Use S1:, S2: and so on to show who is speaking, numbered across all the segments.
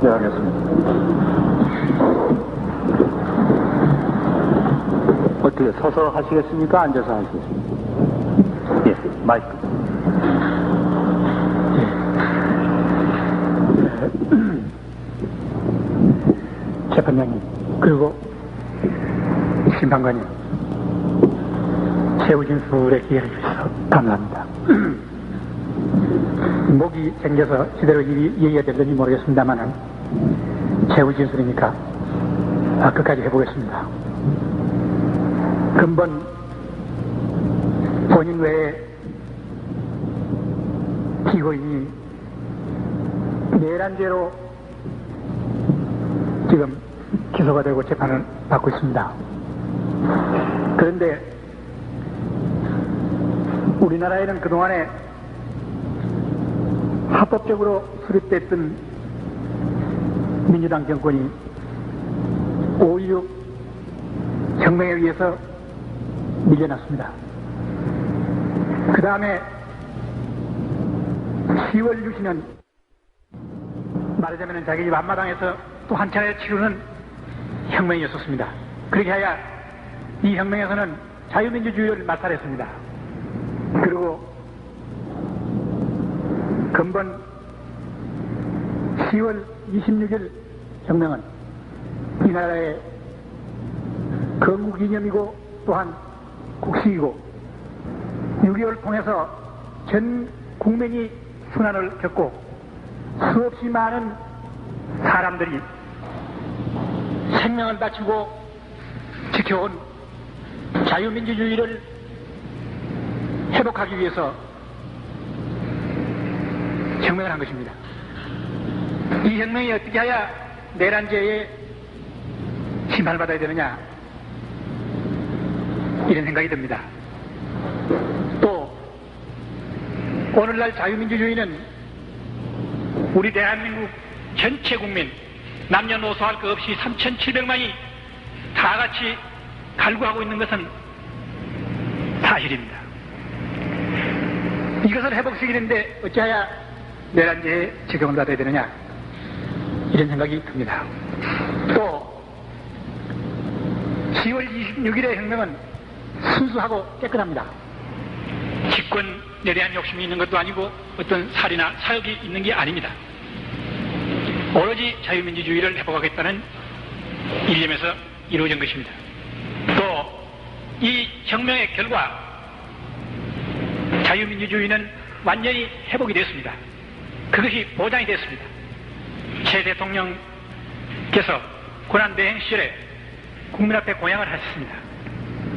S1: 네, 알겠습니다.
S2: 어떻게 서서 하시겠습니까? 앉아서 하시겠습니까? 예, 마이크.
S3: 재판장님, 그리고 심판관님, 최후 진술의 기회를 주셔서 감사합니다. 목이 생겨서 제대로 이해가 될는지 모르겠습니다만은 최후 진술이니까 끝까지 해보겠습니다. 근본 본인 외에 피고인이 내란죄로 지금 기소가 되고 재판을 받고 있습니다. 그런데 우리나라에는 그동안에 합법적으로 수립됐던 민주당 정권이 5.16 혁명에 의해서 밀려났습니다. 그 다음에 10월 유신은 말하자면 자기 집 앞마당에서 또 한 차례 치르는 혁명이었었습니다. 그렇게 하여 이 혁명에서는 자유민주주의를 말살했습니다. 그리고 근본 10월 26일 혁명은 이 나라의 건국기념이고 또한 국식이고 6.25를 통해서 전 국민이 순환을 겪고 수없이 많은 사람들이 생명을 바치고 지켜온 자유민주주의를 회복하기 위해서 혁명을 한 것입니다. 이 혁명이 어떻게 해야 내란죄에 심판을 받아야 되느냐, 이런 생각이 듭니다. 또 오늘날 자유민주주의는 우리 대한민국 전체 국민 남녀노소 할 것 없이 3,700만이 다 같이 갈구하고 있는 것은 사실입니다. 이것을 회복시키는데 어찌하여 내란죄에 적용을 받아야 되느냐, 이런 생각이 듭니다. 또 10월 26일의 혁명은 순수하고 깨끗합니다. 집권에 대한 욕심이 있는 것도 아니고 어떤 살이나 사욕이 있는 게 아닙니다. 오로지 자유민주주의를 회복하겠다는 일념에서 이루어진 것입니다. 또 이 혁명의 결과 자유민주주의는 완전히 회복이 됐습니다. 그것이 보장이 됐습니다. 최 대통령께서 고난대행 시절에 국민 앞에 공양을 하셨습니다.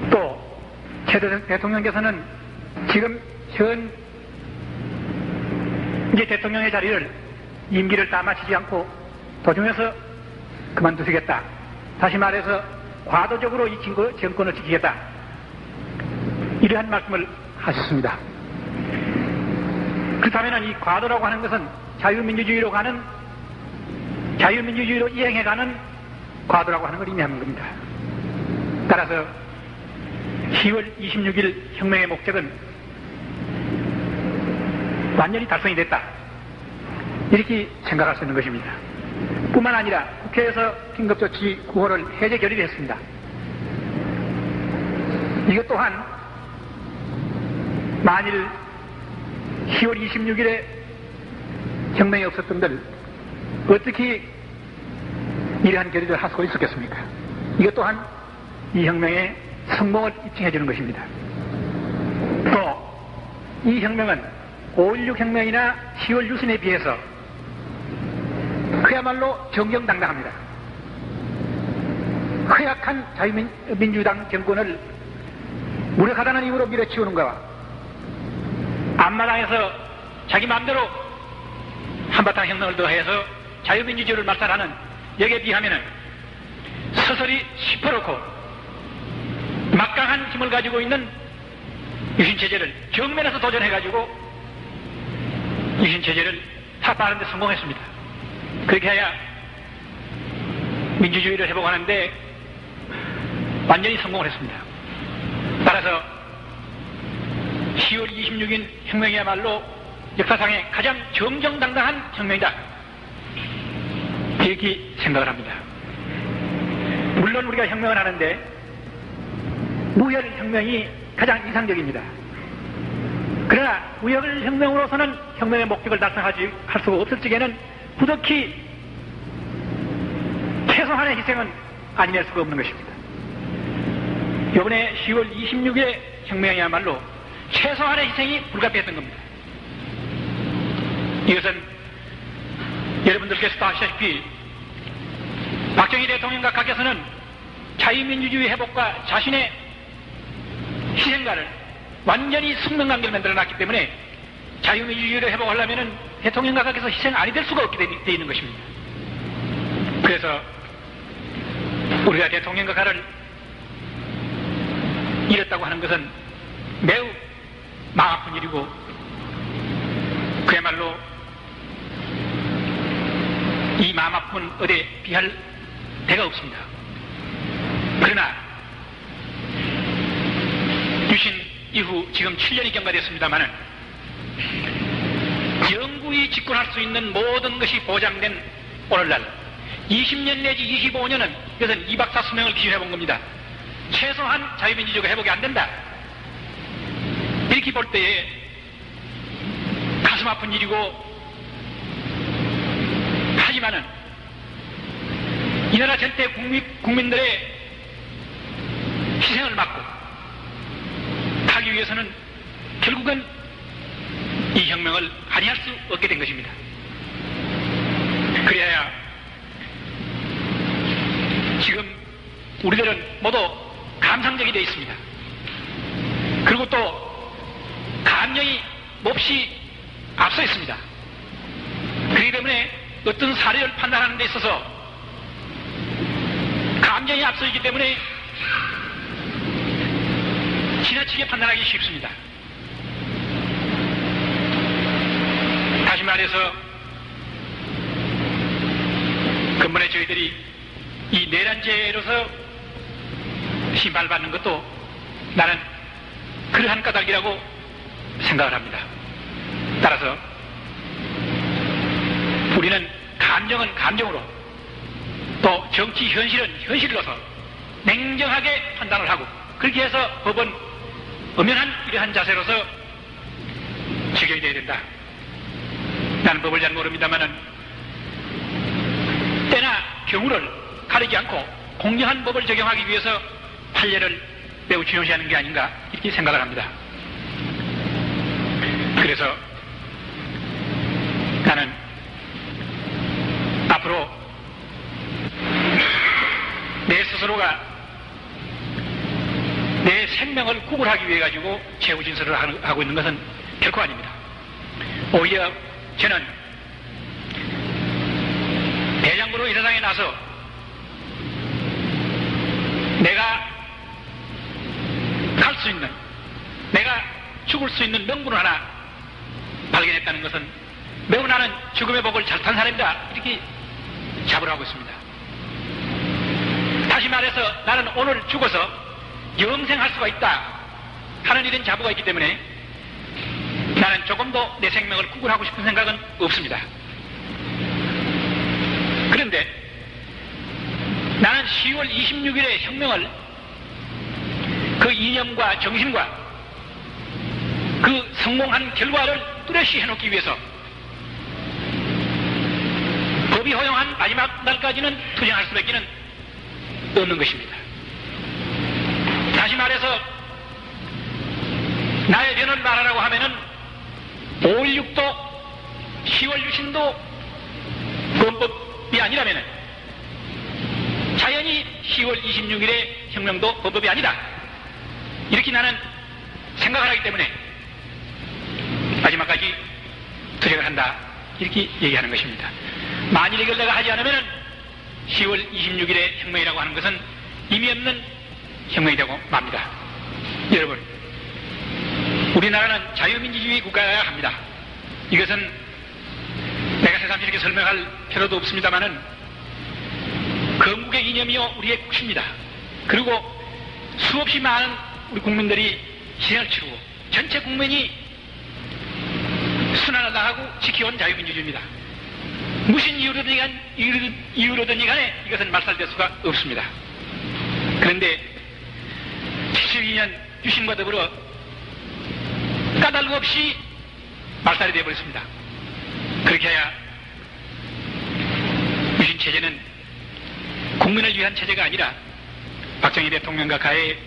S3: 또 최 대통령께서는 지금 현 이제 대통령의 자리를 임기를 다 마치지 않고 도중에서 그만두시겠다. 다시 말해서 과도적으로 이 정권을 지키겠다. 이러한 말씀을 하셨습니다. 그렇다면 이 과도라고 하는 것은 자유민주주의로 이행해가는 과도라고 하는 걸 의미하는 겁니다. 따라서 10월 26일 혁명의 목적은 완전히 달성이 됐다, 이렇게 생각할 수 있는 것입니다. 뿐만 아니라 국회에서 긴급조치 9호를 해제 결의했습니다. 이것 또한 만일 10월 26일에 혁명이 없었던들 어떻게 이러한 결의를 할 수가 있었겠습니까? 이것 또한 이 혁명의 성공을 입증해 주는 것입니다. 또 이 혁명은 5.16 혁명이나 10월 유신에 비해서 그야말로 정정당당합니다. 허약한 자유민주당 정권을 무력하다는 이유로 밀어치우는 것과 앞마당에서 자기 마음대로 한바탕 혁명을 더해서 자유민주주의를 말살하는, 여기에 비하면은 서서히 시퍼렇고 막강한 힘을 가지고 있는 유신체제를 정면에서 도전해가지고 유신체제를 타파하는 데 성공했습니다. 그렇게 해야 민주주의를 회복하는데 완전히 성공을 했습니다. 따라서 10월 26일 혁명이야말로 역사상의 가장 정정당당한 혁명이다, 이렇게 생각을 합니다. 물론 우리가 혁명을 하는데 무혈혁명이 가장 이상적입니다. 그러나 무혈혁명으로서는 혁명의 목적을 달성할 수가 없을 적에는 부득이 최소한의 희생은 아니낼 수가 없는 것입니다. 이번에 10월 26일의 혁명이야말로 최소한의 희생이 불가피했던 겁니다. 이것은 여러분들께서도 아시다시피 박정희 대통령 각하께서는 자유민주주의 회복과 자신의 희생가를 완전히 숙명관계를 만들어놨기 때문에 자유민주주의를 회복하려면 대통령 각하께서 희생 아니 될 수가 없게 되어 있는 것입니다. 그래서 우리가 대통령 각하를 잃었다고 하는 것은 매우 마음 아픈 일이고 그야말로 이 마음 아픈 어디에 비할 데가 없습니다. 그러나 유신 이후 지금 7년이 경과됐습니다마는 영구히 집권할 수 있는 모든 것이 보장된 오늘날 20년 내지 25년은 이것은 이박사 수명을 기준해 본 겁니다. 최소한 자유민주주의가 회복이 안 된다. 이렇게 볼 때에 가슴 아픈 일이고 하지만은 이 나라 전체 국민들의 희생을 막고 하기 위해서는 결국은 이 혁명을 아니할 수 없게 된 것입니다. 그래야 지금 우리들은 모두 감상적이 되어 있습니다. 그리고 또 감정이 몹시 앞서 있습니다. 그렇기 때문에 어떤 사례를 판단하는 데 있어서 감정이 앞서 있기 때문에 지나치게 판단하기 쉽습니다. 다시 말해서 근본에 저희들이 이 내란죄로서 심판받는 것도 나는 그러한 까닭이라고 생각을 합니다. 따라서 우리는 감정은 감정으로 또 정치 현실은 현실로서 냉정하게 판단을 하고 그렇게 해서 법은 엄연한 이러한 자세로서 적용이 되어야 된다. 나는 법을 잘 모릅니다만은 때나 경우를 가리지 않고 공정한 법을 적용하기 위해서 판례를 매우 중요시하는 게 아닌가 이렇게 생각을 합니다. 그래서 나는 앞으로 내 스스로가 내 생명을 구걸하기 위해 가지고 최후진술을 하고 있는 것은 결코 아닙니다. 오히려 저는 대장부로 이 세상에 나서 내가 갈 수 있는, 내가 죽을 수 있는 명분을 하나 발견했다는 것은 매우 나는 죽음의 복을 잘 탄 사람이다 이렇게 자부를 하고 있습니다. 다시 말해서 나는 오늘 죽어서 영생할 수가 있다 하는 이런 자부가 있기 때문에 나는 조금도 내 생명을 구걸하고 싶은 생각은 없습니다. 그런데 나는 10월 26일의 혁명을 그 이념과 정신과 그 성공한 결과를 뚜렷이 해놓기 위해서 법이 허용한 마지막 날까지는 투쟁할 수밖에 없는 것입니다. 다시 말해서 나의 변을 말하라고 하면은 5.16도 10월 유신도 범법이 아니라면은 자연히 10월 26일의 혁명도 범법이 아니다. 이렇게 나는 생각을 하기 때문에 마지막까지 투쟁을 한다. 이렇게 얘기하는 것입니다. 만일 이걸 내가 하지 않으면 10월 26일의 혁명이라고 하는 것은 의미 없는 혁명이 되고 맙니다. 여러분, 우리나라는 자유민주주의 국가여야 합니다. 이것은 내가 새삼 이렇게 설명할 필요도 없습니다만은 건국의 이념이요 우리의 국시입니다. 그리고 수없이 많은 우리 국민들이 희생을 치르고 전체 국민이 순환을 당하고 지켜온 자유민주주의입니다. 무슨 이유로든지 간에 이것은 말살될 수가 없습니다. 그런데 72년 유신과 더불어 까닭 없이 말살이 되어버렸습니다. 그렇게 해야 유신 체제는 국민을 위한 체제가 아니라 박정희 대통령과 가의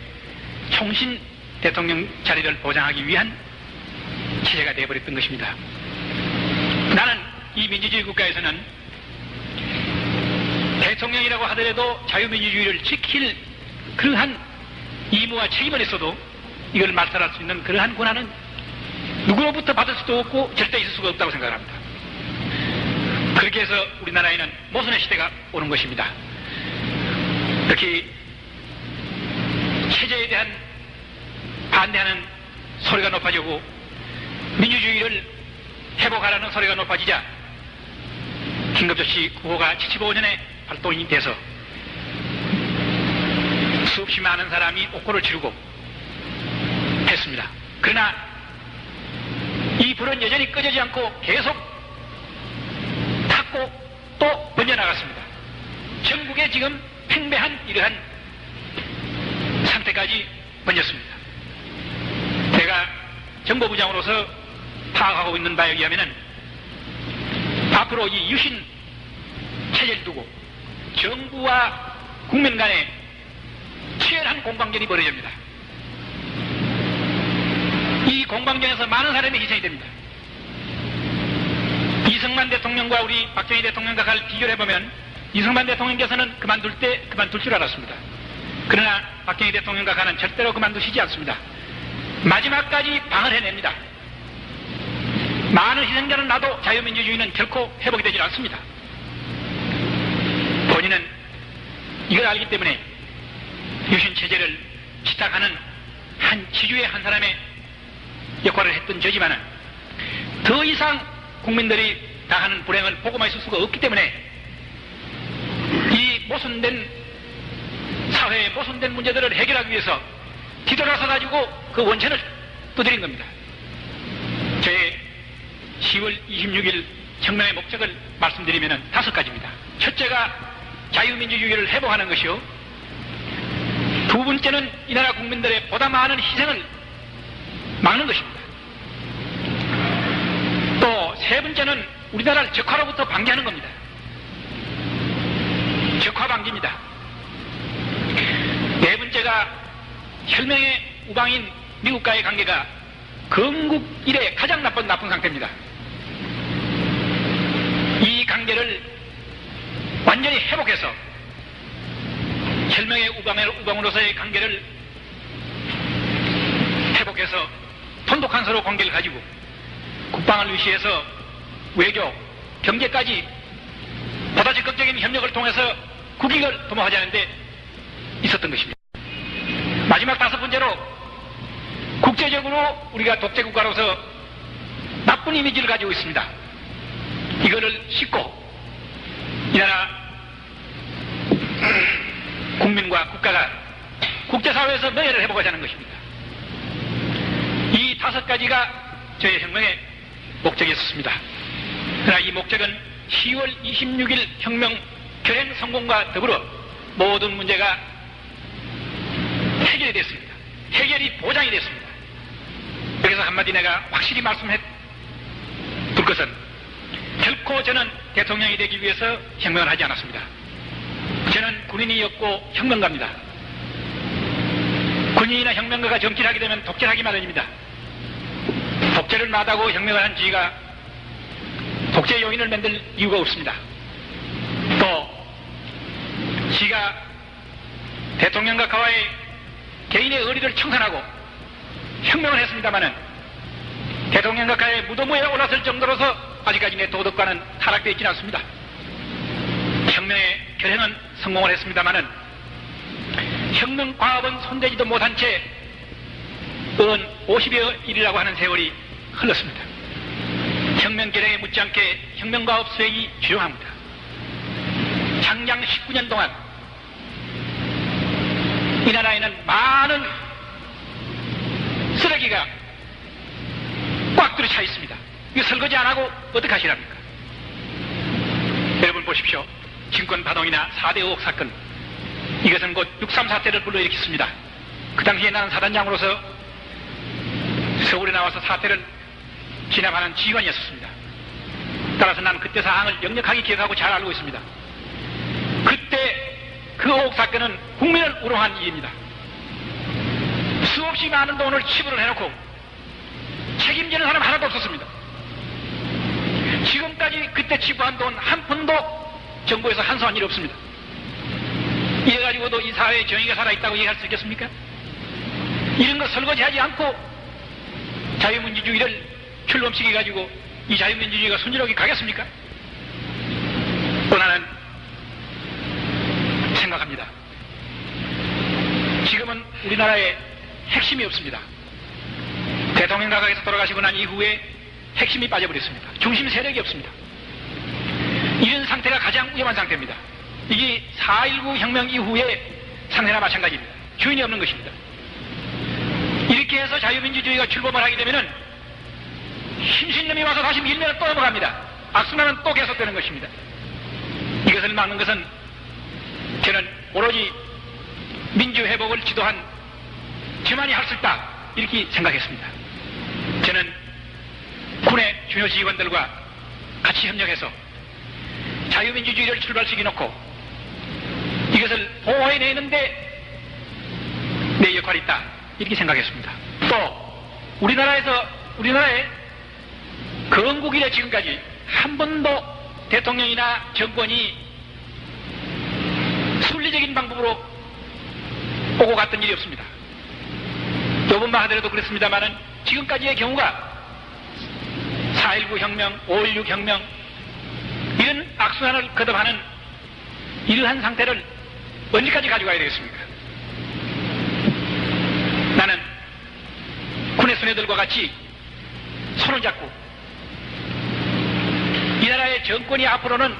S3: 총신 대통령 자리를 보장하기 위한 체제가 되어버렸던 것입니다. 나는 이 민주주의 국가에서는 대통령이라고 하더라도 자유민주주의를 지킬 그러한 의무와 책임을 했어도 이걸 말살할 수 있는 그러한 권한은 누구로부터 받을 수도 없고 절대 있을 수가 없다고 생각합니다. 그렇게 해서 우리나라에는 모순의 시대가 오는 것입니다. 특히 체제에 대한 반대하는 소리가 높아지고 민주주의를 회복하라는 소리가 높아지자 긴급조치 9호가 75년에 발동이 돼서 수없이 많은 사람이 옥고를 치르고 했습니다. 그러나 이 불은 여전히 꺼지지 않고 계속 탔고 또 번져나갔습니다. 전국에 지금 팽배한 이러한 상태까지 번졌습니다. 제가 정보부장으로서 파악하고 있는 바에 의하면 앞으로 이 유신 체제를 두고 정부와 국민 간에 치열한 공방전이 벌어집니다. 이 공방전에서 많은 사람이 희생이 됩니다. 이승만 대통령과 우리 박정희 대통령과 비교를 해보면 이승만 대통령께서는 그만둘 때 그만둘 줄 알았습니다. 그러나 박정희 대통령과 가는 절대로 그만두시지 않습니다. 마지막까지 방을 해냅니다. 많은 희생자는 나도 자유민주주의는 결코 회복이 되질 않습니다. 본인은 이걸 알기 때문에 유신체제를 시작하는 한 지주의 한 사람의 역할을 했던 저지만은 더 이상 국민들이 당하는 불행을 보고만 있을 수가 없기 때문에 이 모순된 사회의 모순된 문제들을 해결하기 위해서 뒤돌아서 가지고 그 원천을 두드린 겁니다. 저의 10월 26일 혁명의 목적을 말씀드리면 5가지입니다. 첫째가 자유민주주의를 회복하는 것이요. 두 번째는 이 나라 국민들의 보다 많은 희생을 막는 것입니다. 또 세 번째는 우리나라를 적화로부터 방지하는 겁니다. 적화 방지입니다. 네 번째가 혈맹의 우방인 미국과의 관계가 건국 이래 가장 나쁜 상태입니다. 이 관계를 완전히 회복해서 혈맹의 우방으로서의 관계를 회복해서 돈독한 서로 관계를 가지고 국방을 위시해서 외교, 경제까지 보다 적극적인 협력을 통해서 국익을 도모하자는 데 있었던 것입니다. 마지막 5번째로 국제적으로 우리가 독재국가로서 나쁜 이미지를 가지고 있습니다. 이거를 싣고 이 나라 국민과 국가가 국제사회에서 명예를 회복하자는 것입니다. 이 5가지가 저의 혁명의 목적이었습니다. 그러나 이 목적은 10월 26일 혁명 결행 성공과 더불어 모든 문제가 해결이 됐습니다. 해결이 보장이 됐습니다. 그래서 한마디 내가 확실히 말씀해 둘 것은 결코 저는 대통령이 되기 위해서 혁명을 하지 않았습니다. 저는 군인이었고 혁명가입니다. 군인이나 혁명가가 정치를 하게 되면 독재를 하기 마련입니다. 독재를 마다하고 혁명을 한 지가 독재 요인을 만들 이유가 없습니다. 또 지가 대통령과 가와의 개인의 의리를 청산하고 혁명을 했습니다마는 대통령과 가의 무덤 위에 올라설 정도로서 아직까지 내 도덕과는 타락되어 있지는 않습니다. 혁명의 결행은 성공을 했습니다마는 혁명 과업은 손대지도 못한 채 50여 일이라고 하는 세월이 흘렀습니다. 혁명 결행에 못지않게 혁명 과업 수행이 주요합니다. 장장 19년 동안 이 나라에는 많은 쓰레기가 꽉 들어차 있습니다. 이거 설거지 안 하고 어떻게 하시랍니까? 보십시오. 증권파동이나 4대 의혹 사건, 이것은 곧 6.3 사태를 불러일으켰습니다. 그 당시에 나는 사단장으로서 서울에 나와서 사태를 진압하는 지휘관이었습니다. 따라서 나는 그때 사항을 역력하게 기억하고 잘 알고 있습니다. 그때 그 의혹 사건은 국민을 우롱한 일입니다. 수없이 많은 돈을 치부를 해놓고 책임지는 사람 하나도 없었습니다. 지금까지 그때 치부한 돈 한 푼도 정부에서 한수한 일이 없습니다. 이래가지고도 이 사회에 정의가 살아있다고 얘기할 수 있겠습니까? 이런 거 설거지하지 않고 자유민주주의를 출범시켜가지고 이 자유민주주의가 순조롭게 가겠습니까? 나는 생각합니다. 지금은 우리나라에 핵심이 없습니다. 대통령 가각에서 돌아가시고 난 이후에 핵심이 빠져버렸습니다. 중심 세력이 없습니다. 이런 상태가 가장 위험한 상태입니다. 이게 4.19 혁명 이후의 상태나 마찬가지입니다. 주인이 없는 것입니다. 이렇게 해서 자유민주주의가 출범을 하게 되면은 힘신 놈이 와서 다시 밀면 또 넘어갑니다. 악순환은 또 계속되는 것입니다. 이것을 막는 것은 저는 오로지 민주회복을 지도한 저만이 할 수 있다, 이렇게 생각했습니다. 저는 군의 중요 지휘관들과 같이 협력해서 자유민주주의를 출발시켜놓고 이것을 보호해내는데 내 역할이 있다, 이렇게 생각했습니다. 또 우리나라의 건국 이래 지금까지 한 번도 대통령이나 정권이 순리적인 방법으로 오고 갔던 일이 없습니다. 요번만 하더라도 그렇습니다만은 지금까지의 경우가 4.19 혁명, 5.16 혁명, 이런 악순환을 거듭하는 이러한 상태를 언제까지 가져가야 되겠습니까? 나는 군의 수뇌들과 같이 손을 잡고 이 나라의 정권이 앞으로는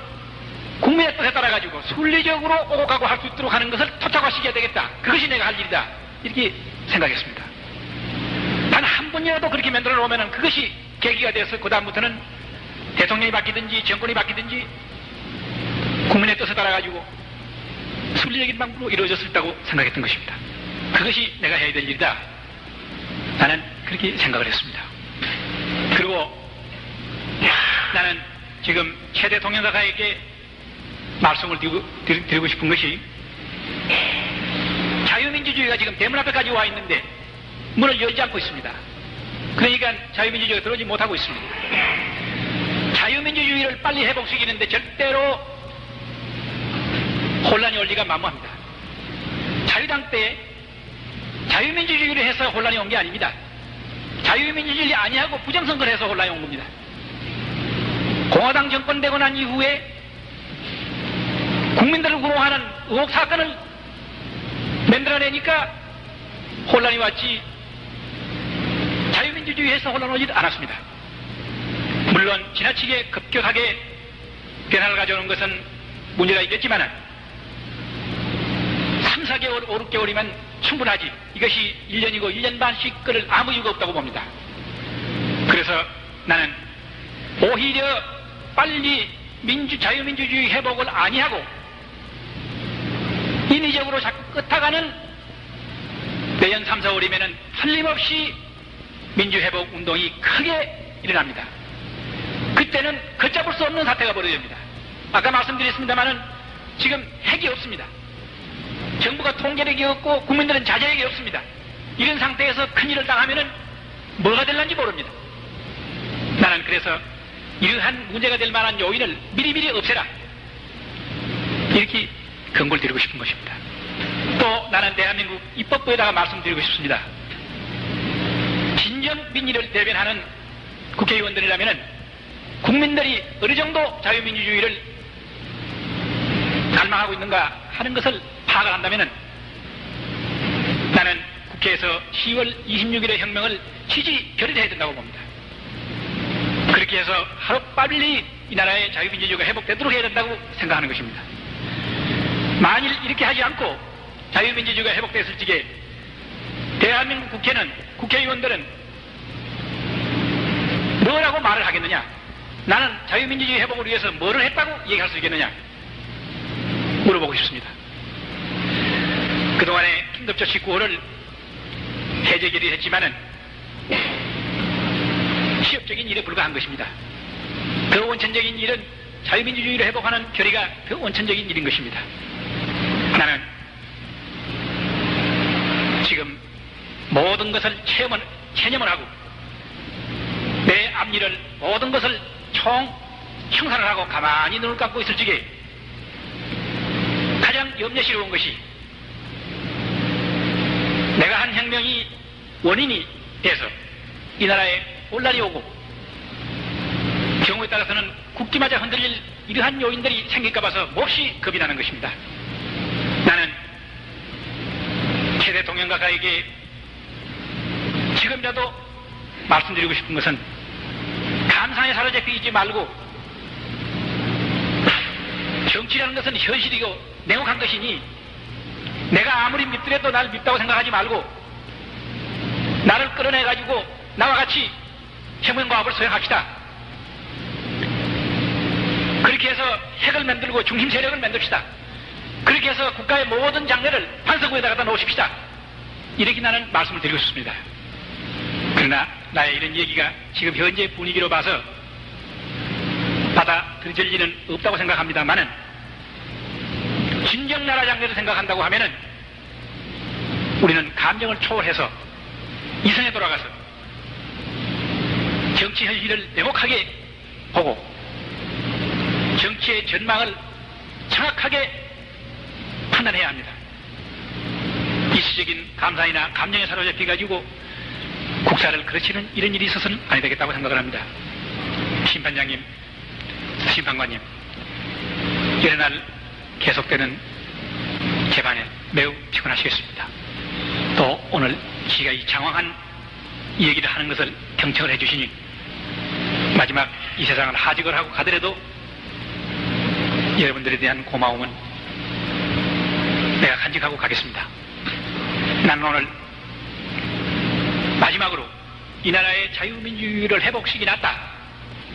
S3: 국민의 뜻에 따라가지고 순리적으로 오고 가고 할 수 있도록 하는 것을 토착화시켜야 되겠다. 그것이 내가 할 일이다, 이렇게 생각했습니다. 단 한 번이라도 그렇게 만들어 놓으면 그것이 계기가 돼서 그 다음부터는 대통령이 바뀌든지 정권이 바뀌든지 국민의 뜻에 따라가지고 순리적인 방법으로 이루어졌을 다고 생각했던 것입니다. 그것이 내가 해야 될 일이다, 나는 그렇게 생각을 했습니다. 그리고 나는 지금 최 대통령사에게 말씀을 드리고 싶은 것이, 자유민주주의가 지금 대문 앞에까지 와 있는데 문을 열지 않고 있습니다. 그러니까 자유민주주의가 들어오지 못하고 있습니다. 자유민주주의를 빨리 회복시키는데 절대로 혼란이 올 리가 만무합니다. 자유당 때 자유민주주의를 해서 혼란이 온 게 아닙니다. 자유민주주의 아니하고 부정선거를 해서 혼란이 온 겁니다. 공화당 정권 되고 난 이후에 국민들을 우롱하는 의혹 사건을 만들어내니까 혼란이 왔지, 자유민주주의에서 혼란 오지 않았습니다. 물론 지나치게 급격하게 변화를 가져오는 것은 문제가 있겠지만 3, 4개월, 5, 6개월이면 충분하지, 이것이 1년이고 1년 반씩 끌을 아무 이유가 없다고 봅니다. 그래서 나는 오히려 빨리 자유민주주의 회복을 아니하고 인위적으로 자꾸 끄타가는 내년 3, 4월이면 틀림없이 민주회복 운동이 크게 일어납니다. 그때는 걷잡을 수 없는 사태가 벌어집니다. 아까 말씀드렸습니다마는 지금 핵이 없습니다. 정부가 통제력이 없고 국민들은 자제력이 없습니다. 이런 상태에서 큰일을 당하면은 뭐가 될는지 모릅니다. 나는 그래서 이러한 문제가 될 만한 요인을 미리미리 없애라, 이렇게 권고를 드리고 싶은 것입니다. 또 나는 대한민국 입법부에다가 말씀드리고 싶습니다. 진정 민의를 대변하는 국회의원들이라면 국민들이 어느 정도 자유민주주의를 갈망하고 있는가 하는 것을 파악을 한다면 나는 국회에서 10월 26일의 혁명을 지지 결의해야 된다고 봅니다. 그렇게 해서 하루빨리 이 나라의 자유민주주의가 회복되도록 해야 된다고 생각하는 것입니다. 만일 이렇게 하지 않고 자유민주주의가 회복됐을 적에 대한민국 국회는, 국회의원들은 뭐라고 말을 하겠느냐? 나는 자유민주주의 회복을 위해서 뭐를 했다고 얘기할 수 있겠느냐 물어보고 싶습니다. 그동안에 김덕조 19호를 해제 결의했지만은 시협적인 일에 불과한 것입니다. 더 원천적인 일은 자유민주주의를 회복하는 결의가 더 원천적인 일인 것입니다. 나는 지금 모든 것을 체념을 하고 내 앞일을 모든 것을 청산을 하고 가만히 눈을 감고 있을 적에 가장 염려스러운 것이 내가 한 혁명이 원인이 돼서 이 나라에 혼란이 오고 경우에 따라서는 국기마저 흔들릴 이러한 요인들이 생길까 봐서 몹시 겁이 나는 것입니다. 나는 최 대통령 각하에게 지금이라도 말씀드리고 싶은 것은 감상에 사로잡혀 있지 말고 정치라는 것은 현실이고 냉혹한 것이니 내가 아무리 밉더라도 나를 밉다고 생각하지 말고 나를 끌어내가지고 나와 같이 혁명과업을 수행합시다. 그렇게 해서 핵을 만들고 중심 세력을 만듭시다. 그렇게 해서 국가의 모든 장래를 반석구에다 갖다 놓으십시다. 이렇게 나는 말씀을 드리고 싶습니다. 그러나 나의 이런 얘기가 지금 현재 분위기로 봐서 받아들여질 일은 없다고 생각합니다만은 진정 나라 장래를 생각한다고 하면은 우리는 감정을 초월해서 이성에 돌아가서 정치 현실을 냉혹하게 보고 정치의 전망을 정확하게 판단해야 합니다. 일시적인 감상이나 감정에 사로잡혀가지고 국사를 그르치는 이런 일이 있어서는 아니 되겠다고 생각을 합니다. 심판장님, 심판관님, 여러 날 계속되는 재판에 매우 피곤하시겠습니다. 또 오늘 지가 이 장황한 얘기를 하는 것을 경청을 해주시니 마지막 이 세상을 하직을 하고 가더라도 여러분들에 대한 고마움은 내가 간직하고 가겠습니다. 나는 오늘 마지막으로 이 나라의 자유민주주의를 회복시키 놨다.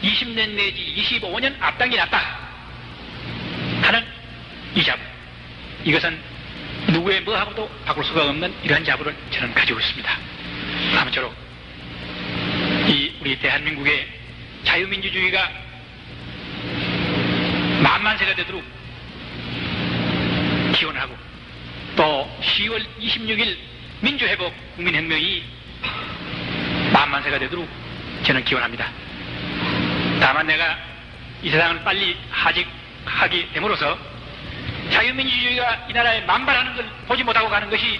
S3: 20년 내지 25년 앞당기 놨다. 하는 이 자부. 이것은 누구의 뭐하고도 바꿀 수가 없는 이러한 자부를 저는 가지고 있습니다. 아무쪼록 이 우리 대한민국의 자유민주주의가 만만세가 되도록 기원을 하고 또 10월 26일 민주회복 국민혁명이 만만세가 되도록 저는 기원합니다. 다만 내가 이 세상을 빨리 하직하게 됨으로써 자유민주주의가 이 나라에 만발하는 걸 보지 못하고 가는 것이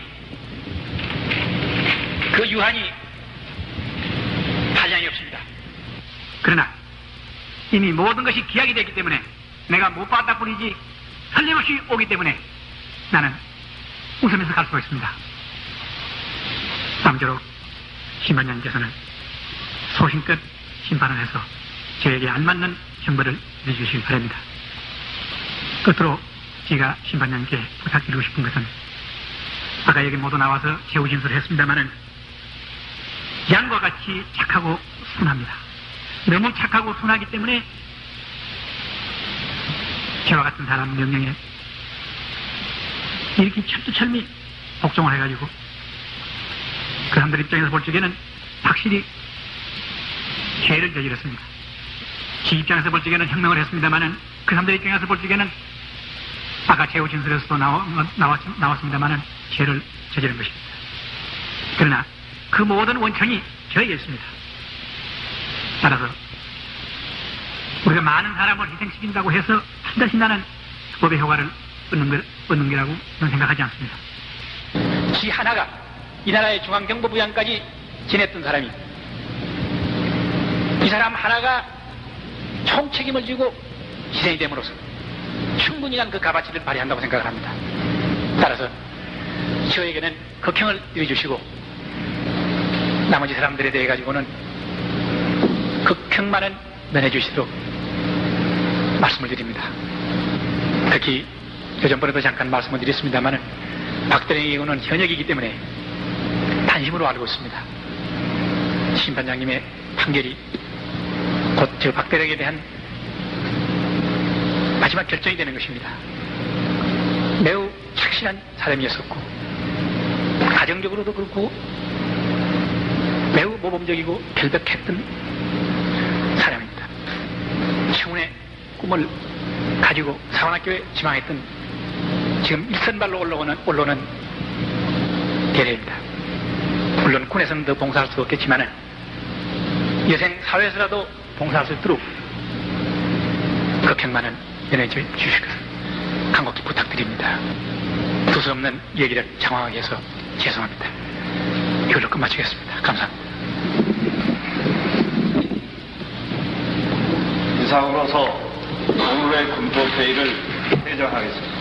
S3: 그 유한이 한량이 없습니다. 그러나 이미 모든 것이 기약이 됐기 때문에 내가 못 봤다 뿐이지 설렘없이 오기 때문에 나는 웃으면서 갈 수가 있습니다. 아무쪼록 심판장님께서는 소신껏 심판을 해서 저에게 알맞는 형벌을 내주시기 바랍니다. 끝으로 제가 심판장님께 부탁드리고 싶은 것은 아까 여기 모두 나와서 제후 진술을 했습니다마는 양과 같이 착하고 순합니다. 너무 착하고 순하기 때문에 저와 같은 사람 명령에 이렇게 철두철미 복종을 해가지고 그 사람들 입장에서 볼 적에는 확실히 죄를 저질렀습니다. 지 입장에서 볼 적에는 혁명을 했습니다마는 그 사람들 입장에서 볼 적에는 아까 제후 진술에서도 나왔습니다마는 죄를 저지른 것입니다. 그러나 그 모든 원천이 저에게 있습니다. 따라서 우리가 많은 사람을 희생시킨다고 해서 반드시 나는 법의 효과를 얻는 거라고 저는 생각하지 않습니다. 지 하나가 이 나라의 중앙정보부장까지 지냈던 사람이 이 사람 하나가 총책임을 지고 희생이 됨으로써 충분히 난 그 값어치를 발휘한다고 생각을 합니다. 따라서 저에게는 극형을 내려주시고 나머지 사람들에 대해 가지고는 극형만은 면해주시도록 말씀을 드립니다. 특히 요전번에도 잠깐 말씀을 드렸습니다마는 박대령의 경우는 현역이기 때문에 단심으로 알고 있습니다. 심판장님의 판결이 곧 저 박대령에 대한 마지막 결정이 되는 것입니다. 매우 착실한 사람이었었고 가정적으로도 그렇고 매우 모범적이고 결백했던 사람입니다. 청운의 꿈을 가지고 사관학교에 지망했던 지금 일선발로 올라오는 대례입니다. 물론 군에서는 더 봉사할 수 없겠지만은 여생 사회에서라도 봉사할 수 있도록 극행만은 연해 주실 것을 간곡히 부탁드립니다. 두서없는 얘기를 장황하게 해서 죄송합니다. 이걸로 끝마치겠습니다. 감사합니다.
S1: 이상으로서 오늘의 군법회의를 회장하겠습니다.